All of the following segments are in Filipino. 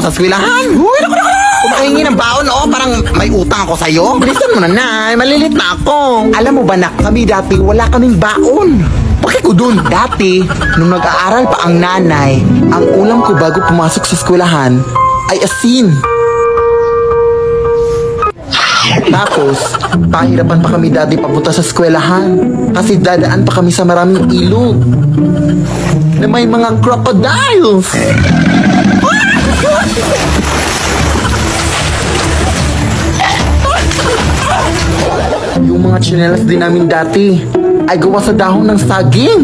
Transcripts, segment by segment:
sa eskwelahan. Uy, naku. Kung makahingi ng baon, parang may utang ako sa'yo. Bilisan mo na, Nay. Malilit na ako. Alam mo ba, nak, kami dati wala kaming baon. Bakit ko dun? Dati, nung nag-aaral pa ang nanay, ang ulam ko bago pumasok sa eskwelahan ay asin. Tapos, pahirapan pa kami dati papunta sa eskwelahan kasi dadaan pa kami sa maraming ilog na may mga crocodiles. Yung mga tsinelas din namin dati ay gawa sa dahon ng saging.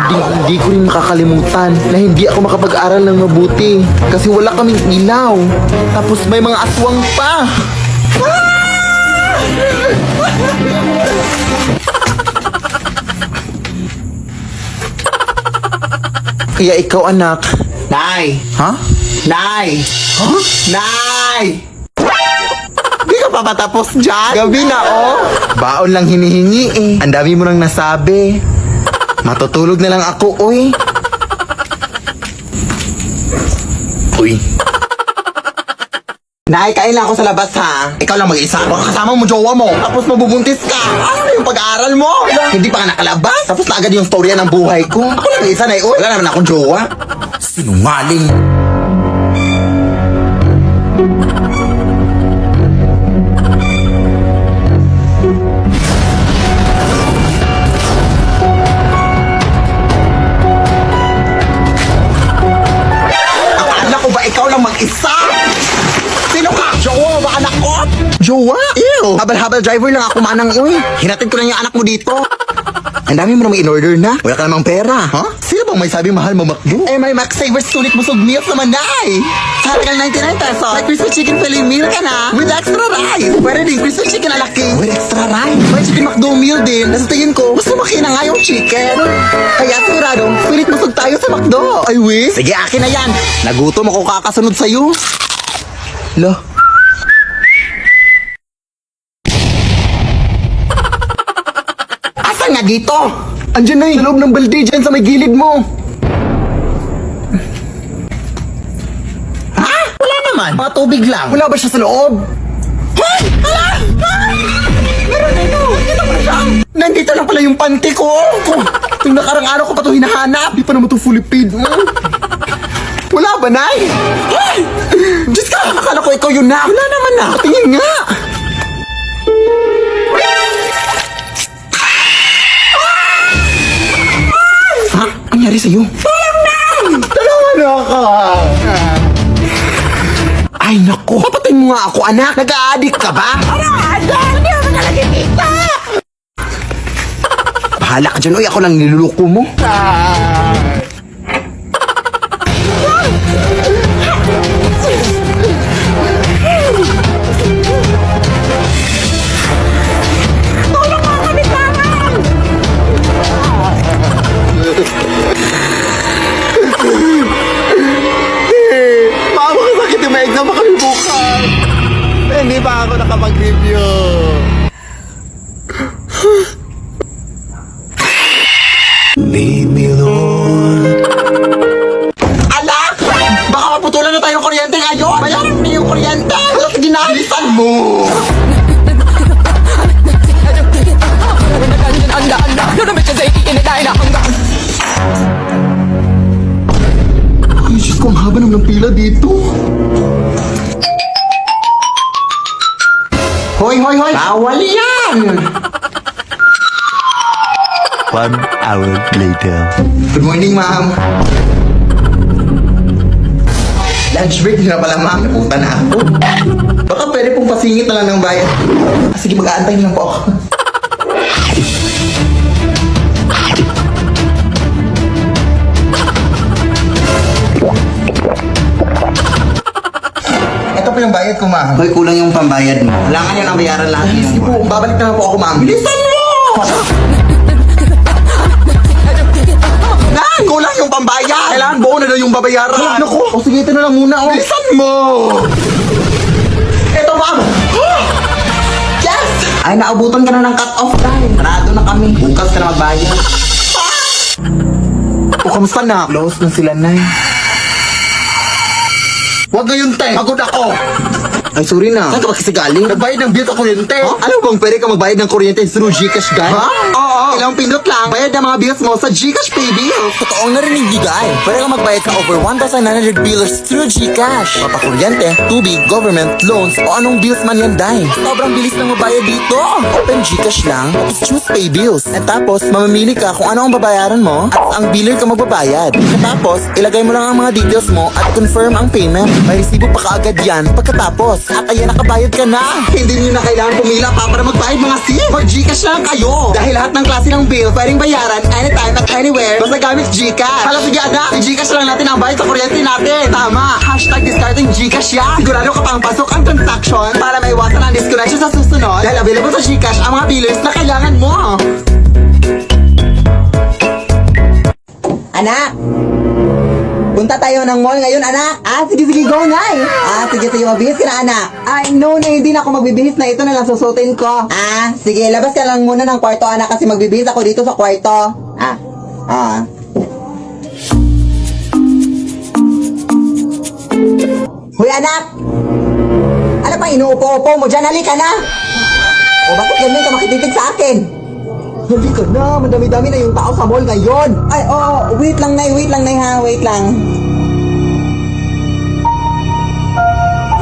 Hindi ko rin makakalimutan na hindi ako makapag-aral ng mabuti kasi wala kaming ilaw. Tapos may mga aswang pa. Kaya ikaw, anak. Nay! Ha? Nay! Huh? Nay! Di ka pa matapos dyan? Gabi na, Baon lang hinihingi, Ang dami mo nang nasabi. Matutulog na lang ako, Uy. Nay, kain lang ako sa labas, ha? Ikaw lang mag-isa. Baka kasama mo jowa mo. Tapos mabubuntis ka. Ano na yung pag-aaral mo? Hindi pa ka nakalabas. Tapos na agad yung storya ng buhay ko. Ako lang isa, Nay. Wala naman akong jowa. Sinungaling. Akala ko ba ikaw lang mag-isa? Sino ka? Jowa ba anak ko? Jowa? Ew! Habal-habal driver lang ako manang, Uy. Hinatid ko lang yung anak mo dito. Ang dami mo namang in-order na. Wala ka namang pera, ha? Sino bang may sabing mahal mo McDo? May Max Savers sulit busog meals naman, Nay. Sa halagang 99 pesos, may crispy chicken fillet meal ka na with extra rice. Pwede din crispy chicken na laki with extra rice. May chicken McDo meal din. Nasa tingin ko, mas lumaki na nga yung chicken. Kaya siguradong, sulit busog tayo sa McDo. Ay, we? Sige, akin na yan. Nagutom ako kakasunod sa'yo. Lo. Asan nga dito? Andiyan na sa loob ng balde dyan sa may gilid mo. Ha? Wala naman. Mga tubig lang. Wala ba siya sa loob? Hey! Hala! Meron na ito! Dito pa siya! Nandito lang pala yung panty ko! Yung nakarang araw ko pa ito hinahanap. Di pa naman ito fully paid. Wala ba, Nay? Hey! Diyos ka! Akala ko ikaw yun na! Wala naman na! Patingin nga! Ha? Ang nangyari sa'yo? Tulungan na ako! Ay, naku! Papatayin mo nga ako, anak! Nag-a-addict ka ba? Hindi ako nakalagitita! Bahala ka dyan, Uy! Ako lang niluluko mo! Exam pa kami bukas. Hindi pa ako nakapag-review. Leave me alone. Alak! Baka maputulan na tayo ng kuryente ngayon. Bayaran mo yung kuryente. Ginalisan mo. Ay, Diyos ko, ang haba naman ng pila dito. Hoy! Bawal yan! 1 hour later. Good morning, ma'am. Lunch break na pala, ma'am. Napunta na ako. Baka pwede pong pasingit na lang ng bayad. Sige, mag-aantay lang po ako. Ito po yung bayad ko, ma'am. Hoy, kulang yung pambayad mo. Kailangan yun ang bayaran lahat. Sige po, babalik na po ako, ma'am. Bilisan mo! Nan! Kulang yung pambayad! Kailangan buo na daw yung babayaran. Naku! O sige, ito na lang muna, Bilisan mo! Ito, ma'am! Yes! Ay, naabutan ka na ng cut-off time. Parado na kami. Bukas ka na magbayad. O, kamusta na? Close na sila, Nay. Huwag ngayon, te. Pagod ako. Ay, sorry na. Saan ka ba kasi galing? Nagbayad ng bill sa kuryente. Alam mo bang pwede ka magbayad ng kuryente through Gcash, guys? Ha? Oo. Ilang pindot lang. Bayad ng mga bills mo sa Gcash Pay Bills. Totoong narinig niyo, guys. Pwede kang magbayad sa over 1,900 billers through GCash. Papakuryente, tubig, government, loans, o anong bills man yan, day. Sobrang bilis lang mabayad dito. Open GCash lang, tapos choose Pay Bills. At tapos, mamamili ka kung ano ang babayaran mo at ang biller ka magbabayad. Tapos, ilagay mo lang ang mga details mo at confirm ang payment. May resibo pa kaagad yan pagkatapos. At ayan, nakabayad ka na. Hindi niyo na kailangan pumila pa para magbayad mga sim. For Gcash lang kayo. Dahil lahat ng klase ng bill pwedeng bayaran anytime at anywhere basta gamit Gcash. Hala, sige anak, i-Gcash lang natin ang bayad sa kuryente natin. Tama. Hashtag discarding Gcash yan. Sigurado ka pang pasok ang transaction para maiwasan ang disconnection sa susunod. Dahil available sa Gcash ang mga billers na kailangan mo. Anak! Punta tayo ng mall ngayon, anak. Sige, go, Nay. Sige, magbihis ka na, anak. No, na hindi na ako magbibihis na. Ito na lang susutin ko. Sige, labas ka lang muna ng kwarto, anak, kasi magbibihis ako dito sa kwarto. Hoy, anak! Ano pang inuupo-upo mo dyan? Halika na! O, bakit ganyan ka makititig sa akin? Halika na, madami-dami na yung tao sa mall ngayon. Ay, wait lang, Nay, ha, wait lang.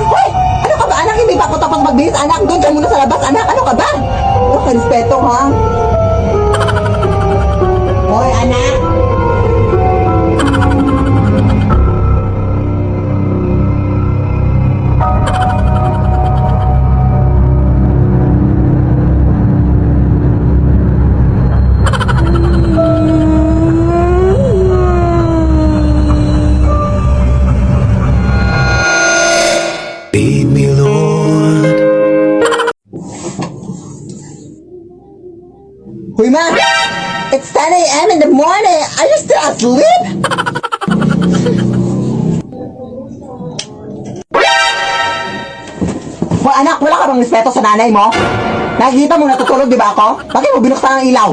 Hoy! Ano ka ba, anak? Hindi pa ako tapang magbihis, anak. Doon ka muna sa labas, anak. Ano ka ba? Respeto, ha? Hoy, anak! Lead me, Lord. Hoy, ma! It's 10 a.m. in the morning! Are you still asleep? Hoy, anak! Wala ka bang respeto sa nanay mo? Nakikita mo natutulog, di ba ako? Bakit mo binuksan ang ilaw?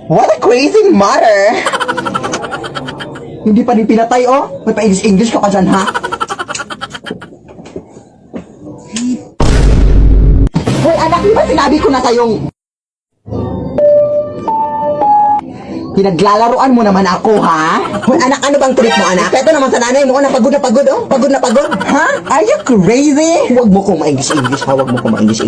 What a crazy mother! Hindi pa rin pinatay, oh! May pa-English ka pa dyan, ha? Hoy, anak! Di ba sinabi ko na sa'yong pinaglalaroan mo naman ako, ha? Hoy, anak, ano bang trip mo, anak? Ito naman sa nanay mo, na pagod, oh. Pagod na pagod, ha? Are you crazy? Huwag mo kong ma-English, ha? Huwag mo kong ma-English, ha?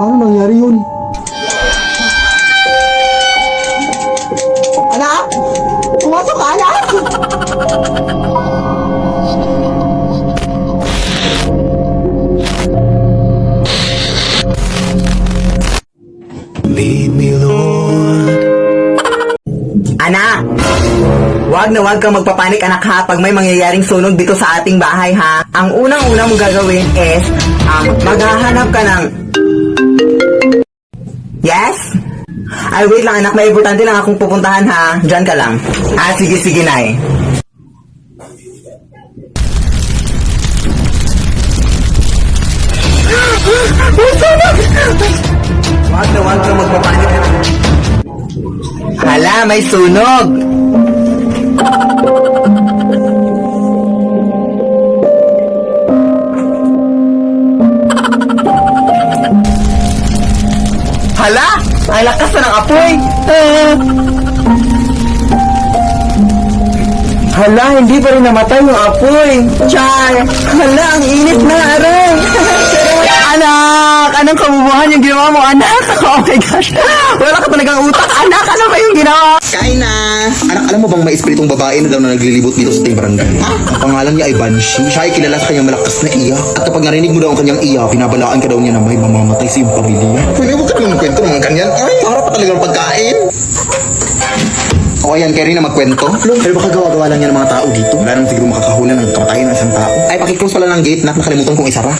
Paano nangyari yun? Anak! Pumasok ka, anak! Lead me, Lord. Anak! Huwag na huwag kang magpapanik, anak, ha, pag may mangyayaring sunog dito sa ating bahay, ha. Ang unang-una mong gagawin is, maghahanap ka ng... Yes? Ay, wait lang, anak, may importante lang akong pupuntahan, ha. Diyan ka lang. Sige, Nay. Huwag na huwag kang magpapanik, anak. Hala, may sunog! Hala! Ay, lakas na ng apoy! Hala, hindi pa rin namatay yung apoy! Char! Hala, ang init na, aray! Anak! Anong kabubuhan yung ginawa mo, anak? Oh my gosh! Wala ka talagang utak, anak! Ano ba yung ginawa? Kain na! Anak, alam mo bang may espiritong babae na daw na naglilibot dito sa ating barangay? Ang pangalan niya ay Banshee. Siya ay kilala sa kanyang malakas na iyak. At kapag narinig mo daw ang kanyang iyak, pinabalaan ka daw niya na may mamamatay sa iyong pamilya. Pwede mo ka naman kwento ng mga ganyan? Ay, para pa talagang pagkain. O ayan, kaya rin na magkwento. Pero baka gawa-gawa lang yan ng mga tao dito. Wala naman siguro makakahulan ng kamatayan ng isang tao. Ay, pakiclose pala ng gate na nakalimutan kong isara.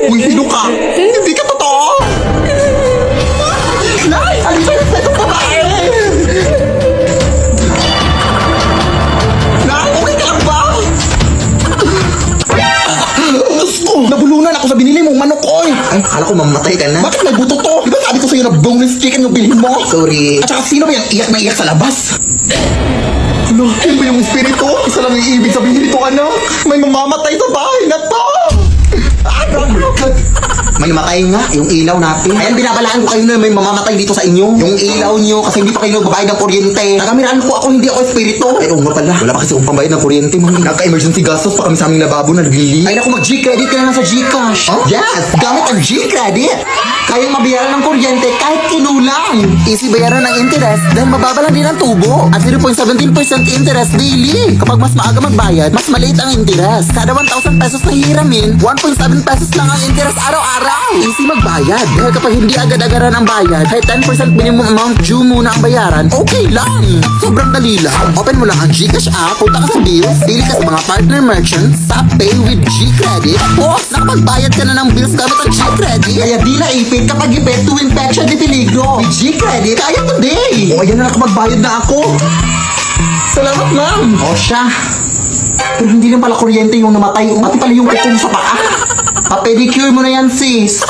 Uy, sino ka? Hindi ka totoo! Nay! Alin sa'yo sa itong babae? Nay, okay ka lang ba? Diyos ko! Akala ko mamatay ka na. Bakit may buto to? Di ba sabi ko sa'yo na boneless chicken yung bilhin mo? Sorry. At saka sino ba yung iyak na iyak sa labas? Ano? Yun ba yung espiritu? Isa lang yung ibig sabihin nito, anak. May mamamatay sa bahay na to. May matay nga, yung ilaw natin. Ayan, binabalaan ko kayo na may mamamatay dito sa inyo. Yung ilaw nyo, kasi hindi pa kayo nagbabayad ng kuryente. Nagamiraan ko ako, hindi ako espiritu. Ay, oo nga pala. Wala pa kasi akong pambayad ng kuryente, mami. Nagka-emergency gastos pa kami sa aming lababo na naglili. Ay, naku, mag-G-credit ka na lang sa Gcash. Huh? Yes, gamit ang G-credit. Kayang mabayaran ng kuryente kahit kinulang. Easy bayaran ng interest dahil mababa lang din ang tubo. At 0.17% interest daily. Kapag mas maaga magbayad, mas maliit ang interest. Kada 1,000 pesos na hiramin, 1.7 pesos lang ang interest araw-araw. Easy magbayad. Dahil kapag hindi agad-agaran ang bayad, kahit 10% minimum amount due muna ang bayaran, okay lang. Sobrang dali lang. Open mo lang ang Gcash app, punta ka sa bills, pili ka sa mga partner merchants, tap pay with G-Credit. Tapos, nakapagbayad ka na ng bills gamit ang G-Credit. Kaya di naipit kapag ipet tuwing petsa di peligro. With G-Credit, kaya today. O, ayan na nakapagbayad na ako. Salamat, ma'am. O, siya. Pero hindi lang pala kuryente yung namatay. Pati pala yung kuko mo sa paa. Pa-pedicure mo na yan, sis.